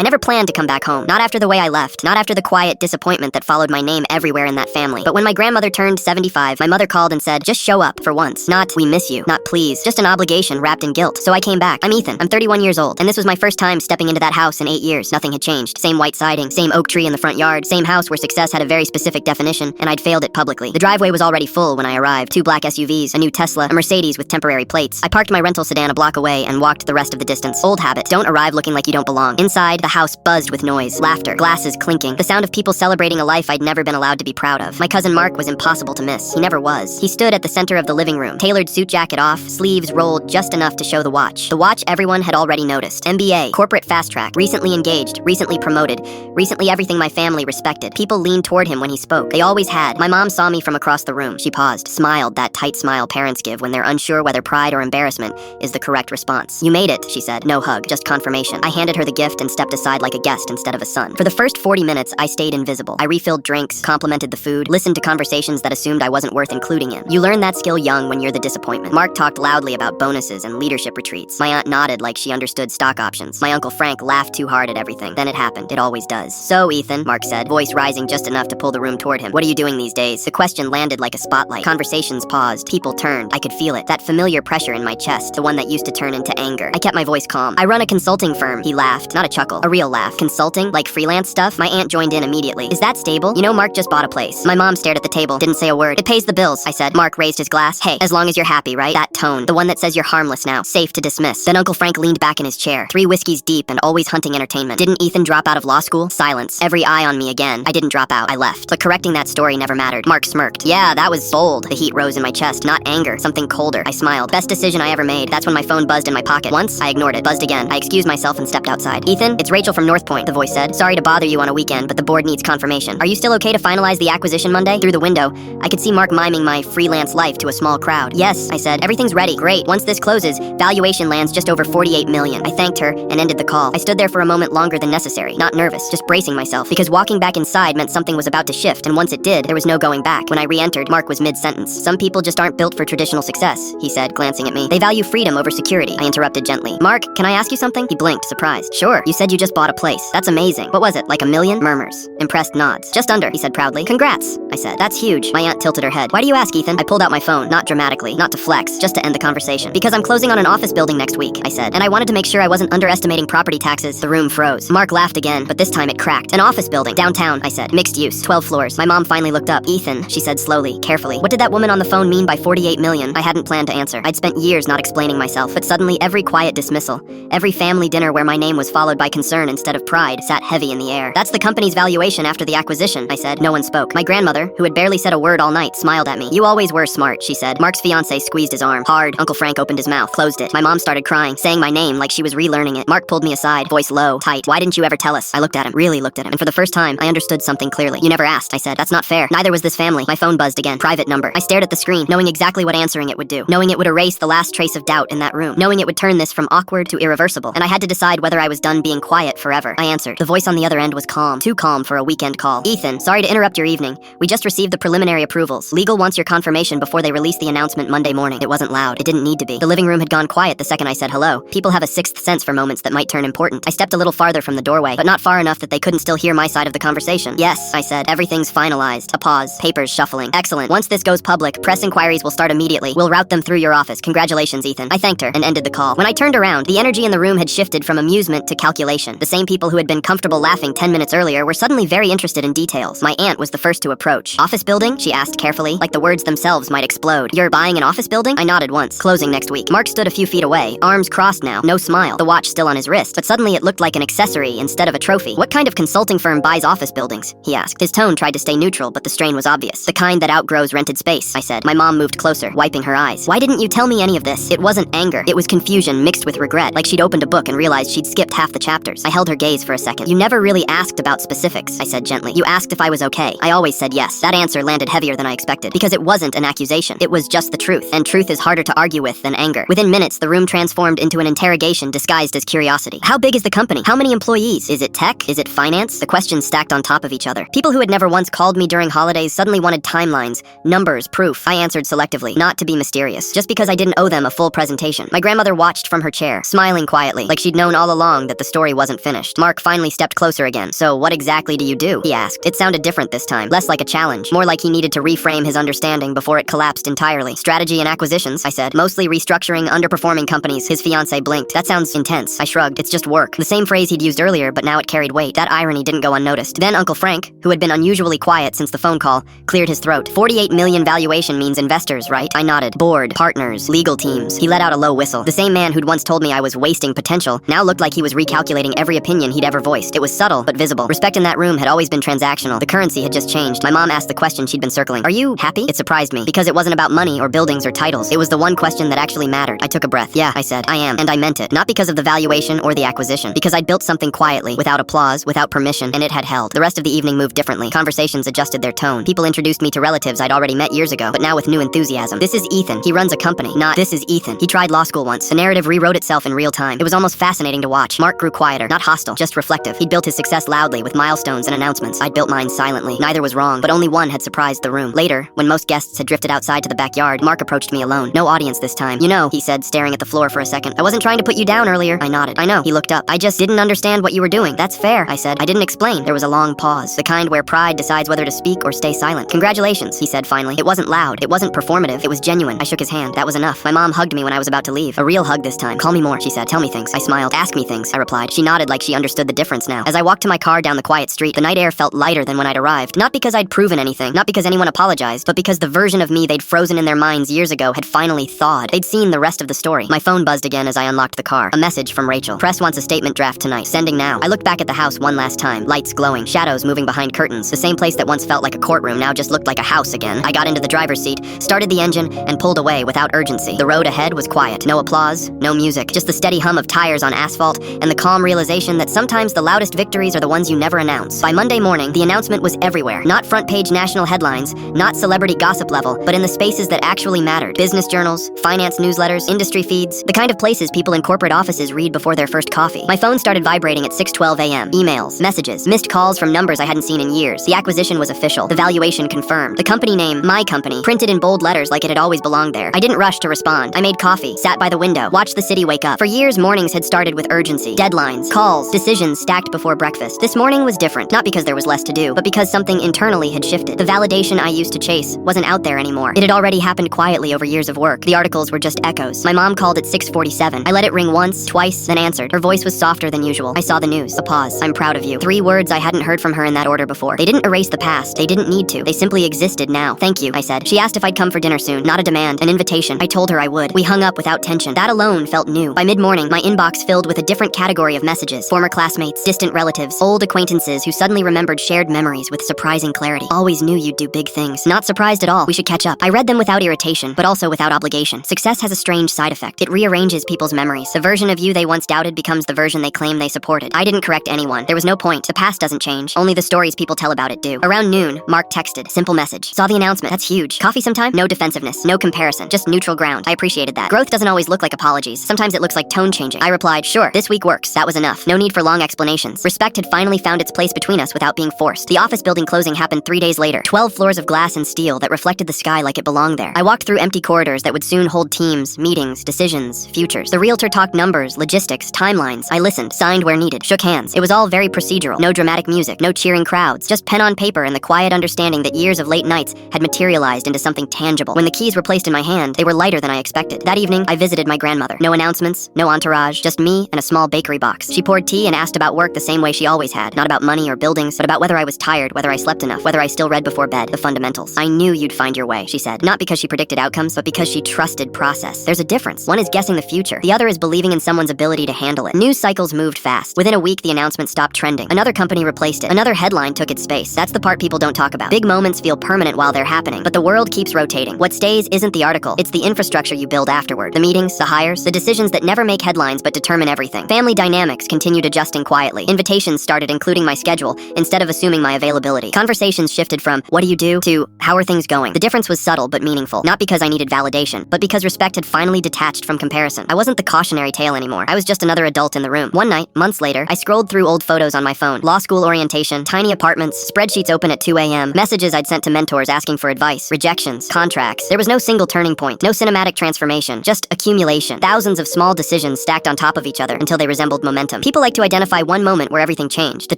I never planned to come back home. Not after the way I left. Not after the quiet disappointment that followed my name everywhere in that family. But when my grandmother turned 75, my mother called and said, just show up for once. Not, we miss you. Not, please. Just an obligation wrapped in guilt. So I came back. I'm Ethan. I'm 31 years old. And this was my first time stepping into that house in 8 years. Nothing had changed. Same white siding. Same oak tree in the front yard. Same house where success had a very specific definition, and I'd failed it publicly. The driveway was already full when I arrived. 2 black SUVs, a new Tesla, a Mercedes with temporary plates. I parked my rental sedan a block away and walked the rest of the distance. Old habit. Don't arrive looking like you don't belong. Inside, the house buzzed with noise, laughter, glasses clinking, the sound of people celebrating a life I'd never been allowed to be proud of. My cousin Mark was impossible to miss. He never was. He stood at the center of the living room, tailored suit jacket off, sleeves rolled just enough to show the watch. The watch everyone had already noticed. MBA, corporate fast track, recently engaged, recently promoted, recently everything my family respected. People leaned toward him when he spoke. They always had. My mom saw me from across the room. She paused, smiled, that tight smile parents give when they're unsure whether pride or embarrassment is the correct response. You made it, she said. No hug, just confirmation. I handed her the gift and stepped aside like a guest instead of a son. For the first 40 minutes, I stayed invisible. I refilled drinks, complimented the food, listened to conversations that assumed I wasn't worth including in. You learn that skill young when you're the disappointment. Mark talked loudly about bonuses and leadership retreats. My aunt nodded like she understood stock options. My uncle Frank laughed too hard at everything. Then it happened. It always does. So, Ethan, Mark said, voice rising just enough to pull the room toward him. What are you doing these days? The question landed like a spotlight. Conversations paused. People turned. I could feel it. That familiar pressure in my chest, the one that used to turn into anger. I kept my voice calm. I run a consulting firm. He laughed. Not a chuckle. A real laugh. Consulting? Like freelance stuff? My aunt joined in immediately. Is that stable? You know, Mark just bought a place. My mom stared at the table. Didn't say a word. It pays the bills, I said. Mark raised his glass. Hey, as long as you're happy, right? That tone. The one that says you're harmless now. Safe to dismiss. Then Uncle Frank leaned back in his chair. 3 whiskeys deep and always hunting entertainment. Didn't Ethan drop out of law school? Silence. Every eye on me again. I didn't drop out. I left. But correcting that story never mattered. Mark smirked. Yeah, that was bold. The heat rose in my chest. Not anger. Something colder. I smiled. Best decision I ever made. That's when my phone buzzed in my pocket. Once, I ignored it. Buzzed again. I excused myself and stepped outside. Ethan, it's Rachel from North Point, the voice said. Sorry to bother you on a weekend, but the board needs confirmation. Are you still okay to finalize the acquisition Monday? Through the window, I could see Mark miming my freelance life to a small crowd. Yes, I said. Everything's ready. Great. Once this closes, valuation lands just over 48 million. I thanked her and ended the call. I stood there for a moment longer than necessary. Not nervous, just bracing myself, because walking back inside meant something was about to shift, and once it did, there was no going back. When I re-entered, Mark was mid-sentence. Some people just aren't built for traditional success, he said, glancing at me. They value freedom over security. I interrupted gently. Mark, can I ask you something? He blinked, surprised. Sure. You said you just bought a place. That's amazing. What was it, like $1 million? Murmurs. Impressed nods. Just under, he said proudly. Congrats, I said. That's huge. My aunt tilted her head. Why do you ask, Ethan? I pulled out my phone, not dramatically, not to flex, just to end the conversation. Because I'm closing on an office building next week, I said, and I wanted to make sure I wasn't underestimating property taxes. The room froze. Mark laughed again, but this time it cracked. An office building, downtown, I said. Mixed use, 12 floors. My mom finally looked up. Ethan, she said slowly, carefully. What did that woman on the phone mean by 48 million? I hadn't planned to answer. I'd spent years not explaining myself, but suddenly every quiet dismissal, every family dinner where my name was followed by concern instead of pride, sat heavy in the air. That's the company's valuation after the acquisition, I said. No one spoke. My grandmother, who had barely said a word all night, smiled at me. You always were smart, she said. Mark's fiancé squeezed his arm. Hard. Uncle Frank opened his mouth, closed it. My mom started crying, saying my name like she was relearning it. Mark pulled me aside, voice low, tight. Why didn't you ever tell us? I looked at him, really looked at him, and for the first time, I understood something clearly. You never asked, I said. That's not fair. Neither was this family. My phone buzzed again. Private number. I stared at the screen, knowing exactly what answering it would do. Knowing it would erase the last trace of doubt in that room. Knowing it would turn this from awkward to irreversible. And I had to decide whether I was done being quiet forever. I answered. The voice on the other end was calm. Too calm for a weekend call. Ethan, sorry to interrupt your evening. We just received the preliminary approvals. Legal wants your confirmation before they release the announcement Monday morning. It wasn't loud. It didn't need to be. The living room had gone quiet the second I said hello. People have a sixth sense for moments that might turn important. I stepped a little farther from the doorway, but not far enough that they couldn't still hear my side of the conversation. Yes, I said. Everything's finalized. A pause. Papers shuffling. Excellent. Once this goes public, press inquiries will start immediately. We'll route them through your office. Congratulations, Ethan. I thanked her and ended the call. When I turned around, the energy in the room had shifted from amusement to calculation. The same people who had been comfortable laughing 10 minutes earlier were suddenly very interested in details. My aunt was the first to approach. Office building? She asked carefully, like the words themselves might explode. You're buying an office building? I nodded once. Closing next week. Mark stood a few feet away, arms crossed now, no smile, the watch still on his wrist, but suddenly it looked like an accessory instead of a trophy. What kind of consulting firm buys office buildings? He asked. His tone tried to stay neutral, but the strain was obvious. The kind that outgrows rented space, I said. My mom moved closer, wiping her eyes. Why didn't you tell me any of this? It wasn't anger. It was confusion mixed with regret, like she'd opened a book and realized she'd skipped half the chapters. I held her gaze for a second. You never really asked about specifics, I said gently. You asked if I was okay. I always said yes. That answer landed heavier than I expected, because it wasn't an accusation. It was just the truth, and truth is harder to argue with than anger. Within minutes, the room transformed into an interrogation disguised as curiosity. How big is the company? How many employees? Is it tech? Is it finance? The questions stacked on top of each other. People who had never once called me during holidays suddenly wanted timelines, numbers, proof. I answered selectively, not to be mysterious, just because I didn't owe them a full presentation. My grandmother watched from her chair, smiling quietly, like she'd known all along that the story wasn't wasn't finished. Mark finally stepped closer again. So what exactly do you do? He asked. It sounded different this time, less like a challenge, more like he needed to reframe his understanding before it collapsed entirely. Strategy and acquisitions, I said. Mostly restructuring underperforming companies. His fiancée blinked. That sounds intense. I shrugged. It's just work. The same phrase he'd used earlier, but now it carried weight. That irony didn't go unnoticed. Then Uncle Frank, who had been unusually quiet since the phone call, cleared his throat. 48 million valuation means investors, right? I nodded. Board, partners, legal teams. He let out a low whistle. The same man who'd once told me I was wasting potential now looked like he was recalculating every opinion he'd ever voiced. It was subtle, but visible. Respect in that room had always been transactional. The currency had just changed. My mom asked the question she'd been circling. Are you happy? It surprised me, because it wasn't about money or buildings or titles. It was the one question that actually mattered. I took a breath. Yeah, I said. I am. And I meant it. Not because of the valuation or the acquisition. Because I'd built something quietly, without applause, without permission, and it had held. The rest of the evening moved differently. Conversations adjusted their tone. People introduced me to relatives I'd already met years ago, but now with new enthusiasm. This is Ethan. He runs a company. Not, this is Ethan. He tried law school once. The narrative rewrote itself in real time. It was almost fascinating to watch. Mark grew quieter, not hostile, just reflective. He'd built his success loudly, with milestones and announcements. I'd built mine silently. Neither was wrong, but only one had surprised the room. Later, when most guests had drifted outside to the backyard, Mark approached me alone. No audience this time. You know, he said, staring at the floor for a second. I wasn't trying to put you down earlier. I nodded. I know. He looked up. I just didn't understand what you were doing. That's fair, I said. I didn't explain. There was a long pause, the kind where pride decides whether to speak or stay silent. Congratulations, he said finally. It wasn't loud. It wasn't performative. It was genuine. I shook his hand. That was enough. My mom hugged me when I was about to leave. A real hug this time. Call me more, she said. Tell me things. I smiled. Ask me things, I replied. She nodded like she understood the difference now. As I walked to my car down the quiet street, the night air felt lighter than when I'd arrived. Not because I'd proven anything, not because anyone apologized, but because the version of me they'd frozen in their minds years ago had finally thawed. They'd seen the rest of the story. My phone buzzed again as I unlocked the car. A message from Rachel. Press wants a statement draft tonight. Sending now. I looked back at the house one last time. Lights glowing. Shadows moving behind curtains. The same place that once felt like a courtroom now just looked like a house again. I got into the driver's seat, started the engine, and pulled away without urgency. The road ahead was quiet. No applause, no music. Just the steady hum of tires on asphalt and the calm realization that sometimes the loudest victories are the ones you never announce. By Monday morning, the announcement was everywhere. Not front-page national headlines, not celebrity gossip level, but in the spaces that actually mattered. Business journals, finance newsletters, industry feeds, the kind of places people in corporate offices read before their first coffee. My phone started vibrating at 6:12 a.m. Emails, messages, missed calls from numbers I hadn't seen in years. The acquisition was official. The valuation confirmed. The company name, my company, printed in bold letters like it had always belonged there. I didn't rush to respond. I made coffee, sat by the window, watched the city wake up. For years, mornings had started with urgency. Deadlines, calls, decisions stacked before breakfast. This morning was different, not because there was less to do, but because something internally had shifted. The validation I used to chase wasn't out there anymore. It had already happened quietly over years of work. The articles were just echoes. My mom called at 6:47. I let it ring once, twice, then answered. Her voice was softer than usual. I saw the news. A pause. I'm proud of you. 3 words I hadn't heard from her in that order before. They didn't erase the past. They didn't need to. They simply existed now. Thank you, I said. She asked if I'd come for dinner soon. Not a demand, an invitation. I told her I would. We hung up without tension. That alone felt new. By mid-morning, my inbox filled with a different category of messages. Former classmates, distant relatives, old acquaintances who suddenly remembered shared memories with surprising clarity. Always knew you'd do big things. Not surprised at all. We should catch up. I read them without irritation, but also without obligation. Success has a strange side effect. It rearranges people's memories. The version of you they once doubted becomes the version they claim they supported. I didn't correct anyone. There was no point. The past doesn't change. Only the stories people tell about it do. Around noon, Mark texted. Simple message. Saw the announcement. That's huge. Coffee sometime? No defensiveness. No comparison. Just neutral ground. I appreciated that. Growth doesn't always look like apologies. Sometimes it looks like tone changing. I replied, sure, this week works. That was enough. No need for long explanations. Respect had finally found its place between us without being forced. The office building closing happened 3 days later. 12 floors of glass and steel that reflected the sky like it belonged there. I walked through empty corridors that would soon hold teams, meetings, decisions, futures. The realtor talked numbers, logistics, timelines. I listened, signed where needed, shook hands. It was all very procedural. No dramatic music, no cheering crowds, just pen on paper and the quiet understanding that years of late nights had materialized into something tangible. When the keys were placed in my hand, they were lighter than I expected. That evening, I visited my grandmother. No announcements, no entourage, just me and a small bakery box. She poured tea and asked about work the same way she always had. Not about money or buildings, but about whether I was tired, whether I slept enough, whether I still read before bed, the fundamentals. I knew you'd find your way, she said. Not because she predicted outcomes, but because she trusted process. There's a difference. One is guessing the future. The other is believing in someone's ability to handle it. News cycles moved fast. Within a week, the announcement stopped trending. Another company replaced it. Another headline took its space. That's the part people don't talk about. Big moments feel permanent while they're happening, but the world keeps rotating. What stays isn't the article. It's the infrastructure you build afterward. The meetings, the hires, the decisions that never make headlines but determine everything. Family dynamics continued adjusting quietly. Invitations started including my schedule instead of assuming my availability. Conversations shifted from, what do you do, to, how are things going? The difference was subtle but meaningful. Not because I needed validation, but because respect had finally detached from comparison. I wasn't the cautionary tale anymore. I was just another adult in the room. One night, months later, I scrolled through old photos on my phone. Law school orientation, tiny apartments, spreadsheets open at 2 a.m., messages I'd sent to mentors asking for advice, rejections, contracts. There was no single turning point, no cinematic transformation, just accumulation. Thousands of small decisions stacked on top of each other until they resembled momentum. People like to identify one moment where everything changed. The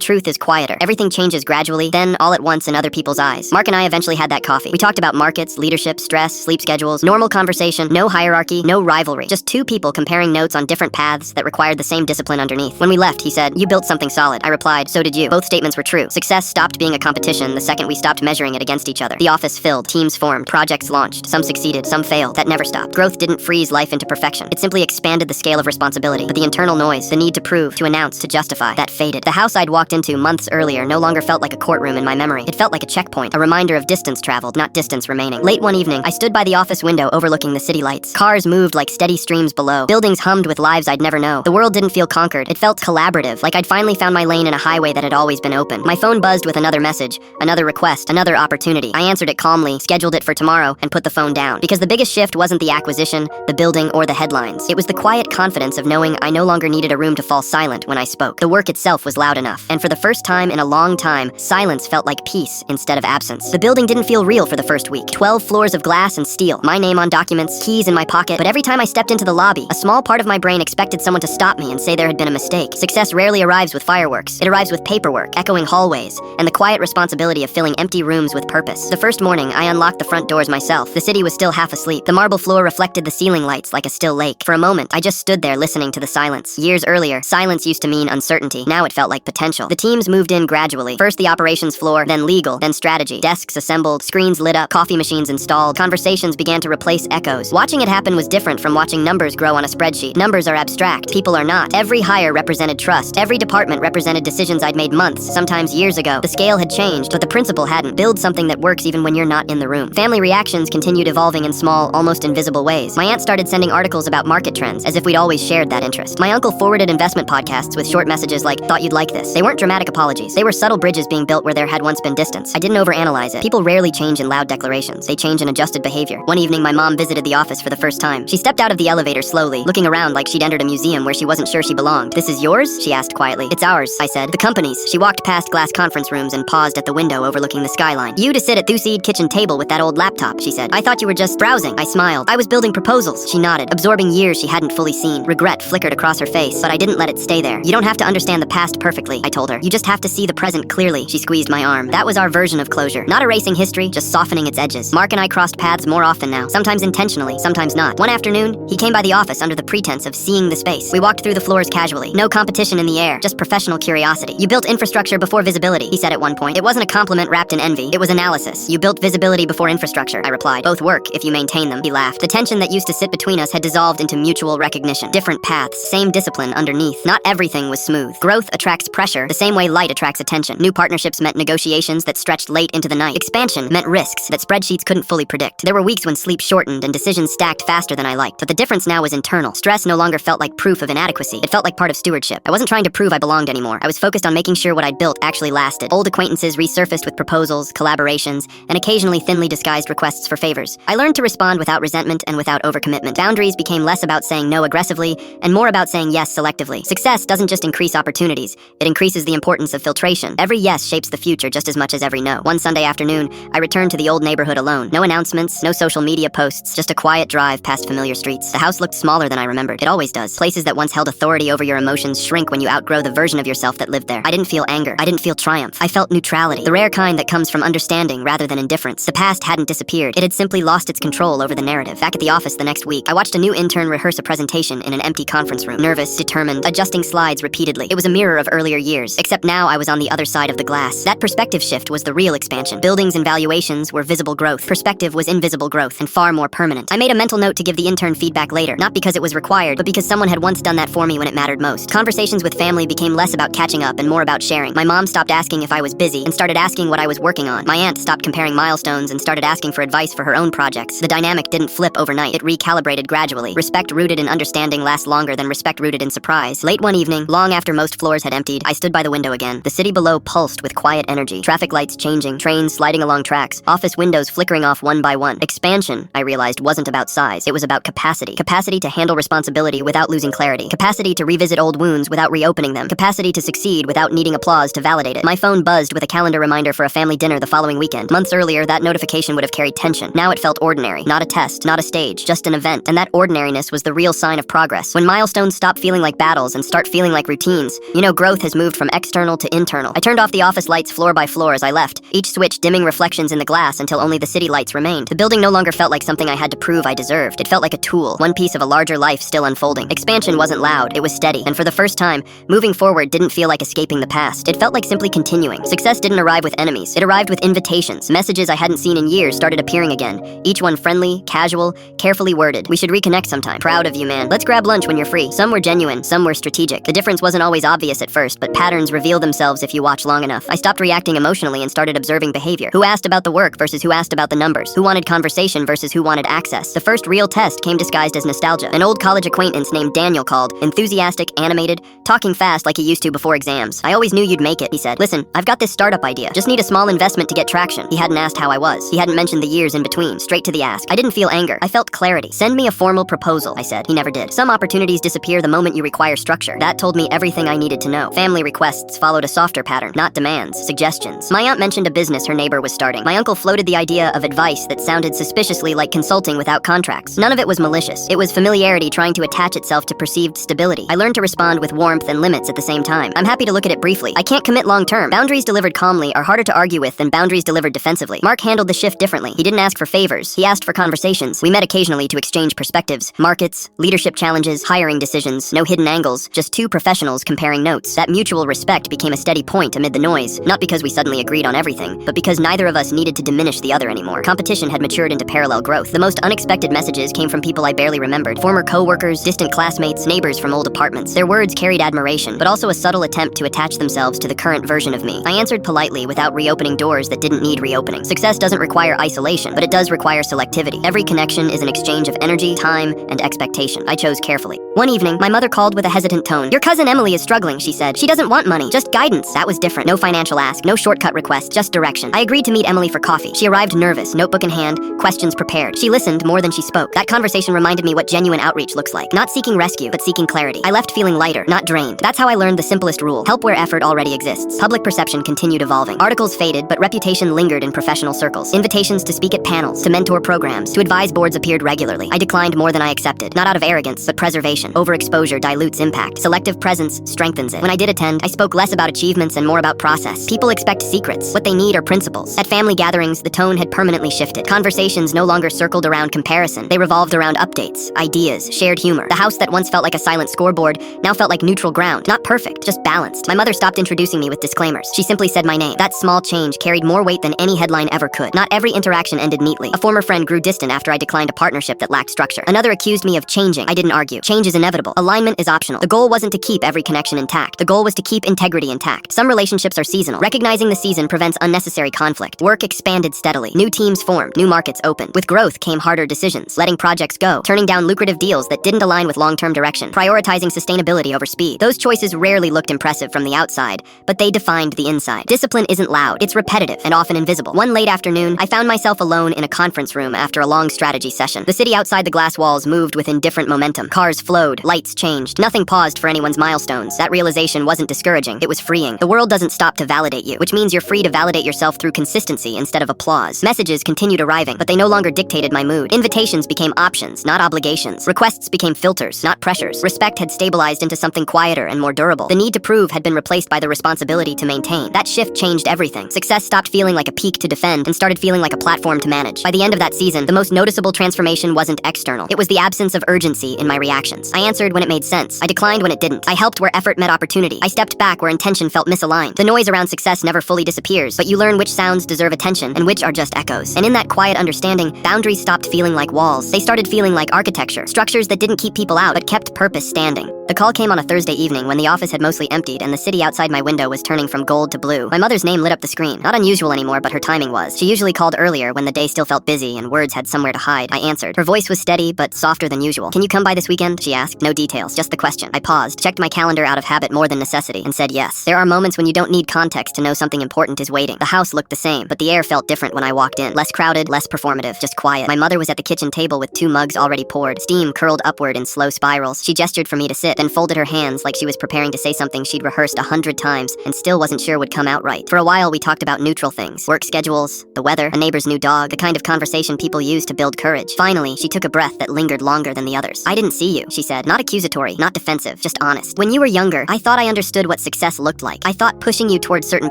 truth is quieter. Everything changes gradually, then all at once in other people's eyes. Mark and I eventually had that coffee. We talked about markets, leadership, stress, sleep schedules, normal conversation, no hierarchy, no rivalry. Just two people comparing notes on different paths that required the same discipline underneath. When we left, he said, "You built something solid." I replied, "So did you." Both statements were true. Success stopped being a competition the second we stopped measuring it against each other. The office filled, teams formed, projects launched. Some succeeded, some failed. That never stopped. Growth didn't freeze life into perfection. It simply expanded the scale of responsibility. But the internal noise, the need to prove, to announce, to justify, that faded. The house I'd walked into months earlier no longer felt like a courtroom in my memory. It felt like a checkpoint, a reminder of distance traveled, not distance remaining. Late one evening, I stood by the office window overlooking the city lights. Cars moved like steady streams below. Buildings hummed with lives I'd never know. The world didn't feel conquered. It felt collaborative, like I'd finally found my lane in a highway that had always been open. My phone buzzed with another message, another request, another opportunity. I answered it calmly, scheduled it for tomorrow, and put the phone down. Because the biggest shift wasn't the acquisition, the building, or the headlines. It was the quiet confidence of knowing I no longer needed a room to fall silent when I spoke. The work itself was loud enough, and for the first time in a long time, silence felt like peace instead of absence. The building didn't feel real for the first week. 12 floors of glass and steel, my name on documents, keys in my pocket, but every time I stepped into the lobby, a small part of my brain expected someone to stop me and say there had been a mistake. Success rarely arrives with fireworks. It arrives with paperwork, echoing hallways, and the quiet responsibility of filling empty rooms with purpose. The first morning, I unlocked the front doors myself. The city was still half asleep. The marble floor reflected the ceiling lights like a still lake. For a moment, I just stood there listening to the silence. Years earlier, silence used to mean uncertainty. Now it felt like potential. The teams moved in gradually. First the operations floor, then legal, then strategy. Desks assembled, screens lit up, coffee machines installed. Conversations began to replace echoes. Watching it happen was different from watching numbers grow on a spreadsheet. Numbers are abstract. People are not. Every hire represented trust. Every department represented decisions I'd made months, sometimes years ago. The scale had changed, but the principle hadn't. Build something that works even when you're not in the room. Family reactions continued evolving in small, almost invisible ways. My aunt started sending articles about market trends, as if we'd always shared that interest. My uncle forwarded investment podcasts with short messages like, "Thought you'd like this." They weren't dramatic apologies. They were subtle bridges being built where there had once been distance. I didn't overanalyze it. People rarely change in loud declarations. They change in adjusted behavior. One evening, my mom visited the office for the first time. She stepped out of the elevator slowly, looking around like she'd entered a museum where she wasn't sure she belonged. "This is yours?" she asked quietly. "It's ours," I said. "The company's." She walked past glass conference rooms and paused at the window overlooking the skyline. "You to sit at Thuseed kitchen table with that old laptop," she said. "I thought you were just browsing." I smiled. "I was building proposals." She nodded, absorbing years she hadn't fully seen. Regret flickered across her face, but I didn't let it stay there. "You don't have to understand the past perfectly," I told her. "You just have to see the present clearly." She squeezed my arm. That was our version of closure. Not erasing history, just softening its edges. Mark and I crossed paths more often now, sometimes intentionally, sometimes not. One afternoon, he came by the office under the pretense of seeing the space. We walked through the floors casually. No competition in the air, just professional curiosity. "You built infrastructure before visibility," he said at one point. It wasn't a compliment wrapped in envy. It was analysis. "You built visibility before infrastructure," I replied. "Both work if you maintain them." He laughed. The tension that used to sit between us had dissolved into mutual recognition. Different paths, same discipline underneath. Not everything was smooth. Growth attracts pressure, the same way light attracts attention. New partnerships meant negotiations that stretched late into the night. Expansion meant risks that spreadsheets couldn't fully predict. There were weeks when sleep shortened and decisions stacked faster than I liked. But the difference now was internal. Stress no longer felt like proof of inadequacy. It felt like part of stewardship. I wasn't trying to prove I belonged anymore. I was focused on making sure what I'd built actually lasted. Old acquaintances resurfaced with proposals, collaborations, and occasionally thinly disguised requests for favors. I learned to respond without resentment and without overcommitment. Boundaries became less about saying no aggressively and more about saying yes selectively. Success doesn't just increase opportunities, it increases the importance of filtration. Every yes shapes the future just as much as every no. One Sunday afternoon, I returned to the old neighborhood alone. No announcements, no social media posts, just a quiet drive past familiar streets. The house looked smaller than I remembered. It always does. Places that once held authority over your emotions shrink when you outgrow the version of yourself that lived there. I didn't feel anger. I didn't feel triumph. I felt neutrality, the rare kind that comes from understanding rather than indifference. The past hadn't disappeared. It had simply lost its control over the narrative. Back at the office the next week, I watched a new intern rehearse a presentation in an empty conference room. Nervous, determined, adjusting slides repeatedly. It was a mirror of earlier years, except now I was on the other side of the glass. That perspective shift was the real expansion. Buildings and valuations were visible growth. Perspective was invisible growth, and far more permanent. I made a mental note to give the intern feedback later, not because it was required, but because someone had once done that for me when it mattered most. Conversations with family became less about catching up and more about sharing. My mom stopped asking if I was busy and started asking what I was working on. My aunt stopped comparing milestones and started asking for advice for her own projects. The dynamic didn't flip overnight. It recalibrated gradually. Respect rooted in understanding lasts longer than respect rooted in surprise. Late one evening, long after most floors had emptied, I stood by the window again. The city below pulsed with quiet energy. Traffic lights changing, trains sliding along tracks, office windows flickering off one by one. Expansion, I realized, wasn't about size. It was about capacity. Capacity to handle responsibility without losing clarity. Capacity to revisit old wounds without reopening them. Capacity to succeed without needing applause to validate it. My phone buzzed with a calendar reminder for a family dinner the following weekend. Months earlier, that notification would have carried tension. Now it felt ordinary. Not a test, not a stage, just an event. And that ordinariness was the real sign of progress. When milestones stopped feeling like battles and started start feeling like routines. You know, growth has moved from external to internal. I turned off the office lights floor by floor as I left, each switch dimming reflections in the glass until only the city lights remained. The building no longer felt like something I had to prove I deserved. It felt like a tool, one piece of a larger life still unfolding. Expansion wasn't loud, it was steady, and for the first time, moving forward didn't feel like escaping the past. It felt like simply continuing. Success didn't arrive with enemies. It arrived with invitations. Messages I hadn't seen in years started appearing again, each one friendly, casual, carefully worded. We should reconnect sometime. Proud of you, man. Let's grab lunch when you're free. Some were genuine, some were strategic. The difference wasn't always obvious at first, but patterns reveal themselves if you watch long enough. I stopped reacting emotionally and started observing behavior. Who asked about the work versus who asked about the numbers? Who wanted conversation versus who wanted access? The first real test came disguised as nostalgia. An old college acquaintance named Daniel called, enthusiastic, animated, talking fast like he used to before exams. I always knew you'd make it, he said. Listen, I've got this startup idea. Just need a small investment to get traction. He hadn't asked how I was. He hadn't mentioned the years in between. Straight to the ask. I didn't feel anger. I felt clarity. Send me a formal proposal, I said. He never did. Some opportunities disappear the moment you require structure. That told me everything I needed to know. Family requests followed a softer pattern, not demands, suggestions. My aunt mentioned a business her neighbor was starting. My uncle floated the idea of advice that sounded suspiciously like consulting without contracts. None of it was malicious. It was familiarity trying to attach itself to perceived stability. I learned to respond with warmth and limits at the same time. I'm happy to look at it briefly. I can't commit long term. Boundaries delivered calmly are harder to argue with than boundaries delivered defensively. Mark handled the shift differently. He didn't ask for favors. He asked for conversations. We met occasionally to exchange perspectives, markets, leadership challenges, hiring decisions, no hidden angles, just two professionals comparing notes. That mutual respect became a steady point amid the noise, not because we suddenly agreed on everything, but because neither of us needed to diminish the other anymore. Competition had matured into parallel growth. The most unexpected messages came from people I barely remembered. Former co-workers, distant classmates, neighbors from old apartments. Their words carried admiration, but also a subtle attempt to attach themselves to the current version of me. I answered politely without reopening doors that didn't need reopening. Success doesn't require isolation, but it does require selectivity. Every connection is an exchange of energy, time, and expectation. I chose carefully. One evening, my mother called with a hesitant tone. Your cousin Emily is struggling, she said. She doesn't want money, just guidance. That was different. No financial ask, no shortcut request, just direction. I agreed to meet Emily for coffee. She arrived nervous, notebook in hand, questions prepared. She listened more than she spoke. That conversation reminded me what genuine outreach looks like. Not seeking rescue, but seeking clarity. I left feeling lighter, not drained. That's how I learned the simplest rule. Help where effort already exists. Public perception continued evolving. Articles faded, but reputation lingered in professional circles. Invitations to speak at panels, to mentor programs, to advise boards appeared regularly. I declined more than I accepted. Not out of arrogance, but preservation. Overexposure dilutes impact. Selective presence strengthens it. When I did attend, I spoke less about achievements and more about process. People expect secrets. What they need are principles. At family gatherings, the tone had permanently shifted. Conversations no longer circled around comparison. They revolved around updates, ideas, shared humor. The house that once felt like a silent scoreboard now felt like neutral ground. Not perfect, just balanced. My mother stopped introducing me with disclaimers. She simply said my name. That small change carried more weight than any headline ever could. Not every interaction ended neatly. A former friend grew distant after I declined a partnership that lacked structure. Another accused me of changing. I didn't argue. Change is inevitable. Alignment is optional. The goal wasn't to keep every connection intact. The goal was to keep integrity intact. Some relationships are seasonal. Recognizing the season prevents unnecessary conflict. Work expanded steadily. New teams formed. New markets opened. With growth came harder decisions. Letting projects go. Turning down lucrative deals that didn't align with long-term direction. Prioritizing sustainability over speed. Those choices rarely looked impressive from the outside, but they defined the inside. Discipline isn't loud. It's repetitive and often invisible. One late afternoon, I found myself alone in a conference room after a long strategy session. The city outside the glass walls moved with indifferent momentum. Cars flowed. Lights changed. Nothing paused for anyone's milestones. That realization wasn't discouraging. It was freeing. The world doesn't stop to validate you, which means you're free to validate yourself through consistency instead of applause. Messages continued arriving, but they no longer dictated my mood. Invitations became options, not obligations. Requests became filters, not pressures. Respect had stabilized into something quieter and more durable. The need to prove had been replaced by the responsibility to maintain. That shift changed everything. Success stopped feeling like a peak to defend and started feeling like a platform to manage. By the end of that season, the most noticeable transformation wasn't external. It was the absence of urgency in my reactions. I answered when it made sense. I declined when it didn't. I helped where effort met opportunity. I stepped back where intention felt misaligned. The noise around success never fully disappears, but you learn which sounds deserve attention and which are just echoes. And in that quiet understanding, boundaries stopped feeling like walls. They started feeling like architecture, structures that didn't keep people out but kept purpose standing. The call came on a Thursday evening when the office had mostly emptied and the city outside my window was turning from gold to blue. My mother's name lit up the screen. Not unusual anymore, but her timing was. She usually called earlier when the day still felt busy and words had somewhere to hide. I answered. Her voice was steady, but softer than usual. Can you come by this weekend? She asked. No details, just the question. I paused, checked my calendar out of habit more than necessity, and said yes. There are moments when you don't need context to know something important is waiting. The house looked the same, but the air felt different when I walked in. Less crowded, less performative, just quiet. My mother was at the kitchen table with 2 mugs already poured. Steam curled upward in slow spirals. She gestured for me to sit, then folded her hands like she was preparing to say something she'd rehearsed 100 times and still wasn't sure would come out right. For a while, we talked about neutral things. Work schedules, the weather, a neighbor's new dog, the kind of conversation people use to build courage. Finally, she took a breath that lingered longer than the others. I didn't see you, she said. Not accusatory, not defensive. manipulative, just honest. When you were younger, I thought I understood what success looked like. I thought pushing you towards certain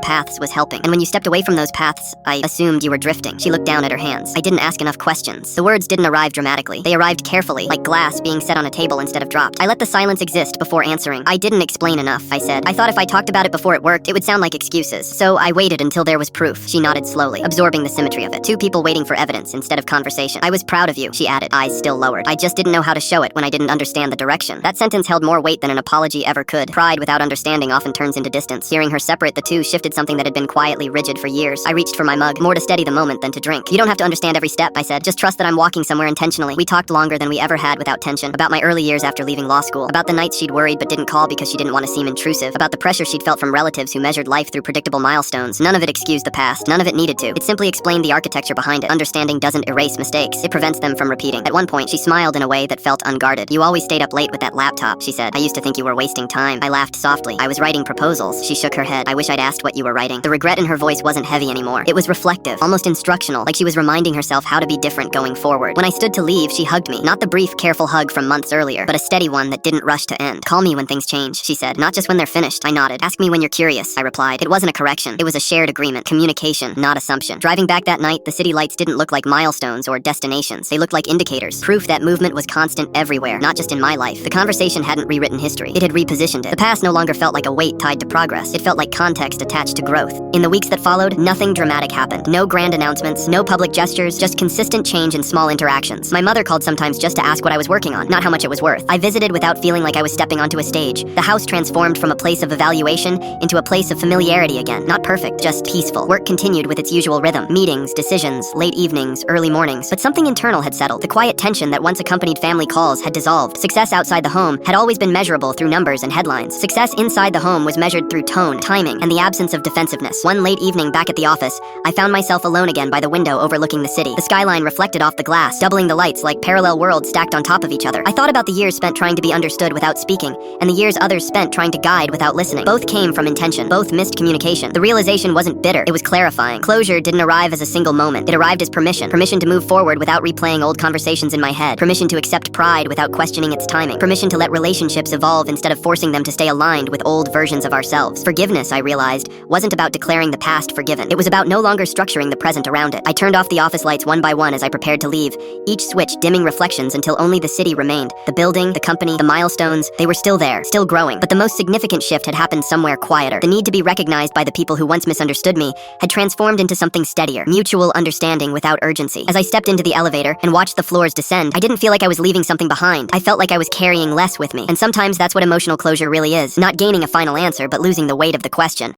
paths was helping. And when you stepped away from those paths, I assumed you were drifting. She looked down at her hands. I didn't ask enough questions. The words didn't arrive dramatically. They arrived carefully, like glass being set on a table instead of dropped. I let the silence exist before answering. I didn't explain enough, I said. I thought if I talked about it before it worked, it would sound like excuses. So I waited until there was proof. She nodded slowly, absorbing the symmetry of it. Two people waiting for evidence instead of conversation. I was proud of you, she added, eyes still lowered. I just didn't know how to show it when I didn't understand the direction. That sentence held more weight than an apology ever could. Pride without understanding often turns into distance. Hearing her separate the two shifted something that had been quietly rigid for years. I reached for my mug, more to steady the moment than to drink. You don't have to understand every step, I said. Just trust that I'm walking somewhere intentionally. We talked longer than we ever had without tension. About my early years after leaving law school. About the nights she'd worried but didn't call because she didn't want to seem intrusive. About the pressure she'd felt from relatives who measured life through predictable milestones. None of it excused the past. None of it needed to. It simply explained the architecture behind it. Understanding doesn't erase mistakes. It prevents them from repeating. At one point, she smiled in a way that felt unguarded. You always stayed up late with that laptop, she said. I used to think you were wasting time. I laughed softly. I was writing proposals. She shook her head. I wish I'd asked what you were writing. The regret in her voice wasn't heavy anymore. It was reflective, almost instructional, like she was reminding herself how to be different going forward. When I stood to leave, she hugged me. Not the brief, careful hug from months earlier, but a steady one that didn't rush to end. Call me when things change, she said. Not just when they're finished, I nodded. Ask me when you're curious, I replied. It wasn't a correction. It was a shared agreement. Communication, not assumption. Driving back that night, the city lights didn't look like milestones or destinations. They looked like indicators. Proof that movement was constant everywhere, not just in my life. The conversation hadn't rewritten history. It had repositioned it. The past no longer felt like a weight tied to progress. It felt like context attached to growth. In the weeks that followed, nothing dramatic happened. No grand announcements, no public gestures, just consistent change and small interactions. My mother called sometimes just to ask what I was working on, not how much it was worth. I visited without feeling like I was stepping onto a stage. The house transformed from a place of evaluation into a place of familiarity again. Not perfect, just peaceful. Work continued with its usual rhythm. Meetings, decisions, late evenings, early mornings. But something internal had settled. The quiet tension that once accompanied family calls had dissolved. Success outside the home had always been measurable through numbers and headlines. Success inside the home was measured through tone, timing, and the absence of defensiveness. One late evening back at the office, I found myself alone again by the window overlooking the city. The skyline reflected off the glass, doubling the lights like parallel worlds stacked on top of each other. I thought about the years spent trying to be understood without speaking, and the years others spent trying to guide without listening. Both came from intention. Both missed communication. The realization wasn't bitter. It was clarifying. Closure didn't arrive as a single moment. It arrived as permission. Permission to move forward without replaying old conversations in my head. Permission to accept pride without questioning its timing. Permission to let relationships evolve instead of forcing them to stay aligned with old versions of ourselves. Forgiveness, I realized, wasn't about declaring the past forgiven. It was about no longer structuring the present around it. I turned off the office lights one by one as I prepared to leave, each switch dimming reflections until only the city remained. The building, the company, the milestones, they were still there, still growing. But the most significant shift had happened somewhere quieter. The need to be recognized by the people who once misunderstood me had transformed into something steadier, mutual understanding without urgency. As I stepped into the elevator and watched the floors descend, I didn't feel like I was leaving something behind. I felt like I was carrying less with me. And sometimes that's what emotional closure really is. Not gaining a final answer, but losing the weight of the question.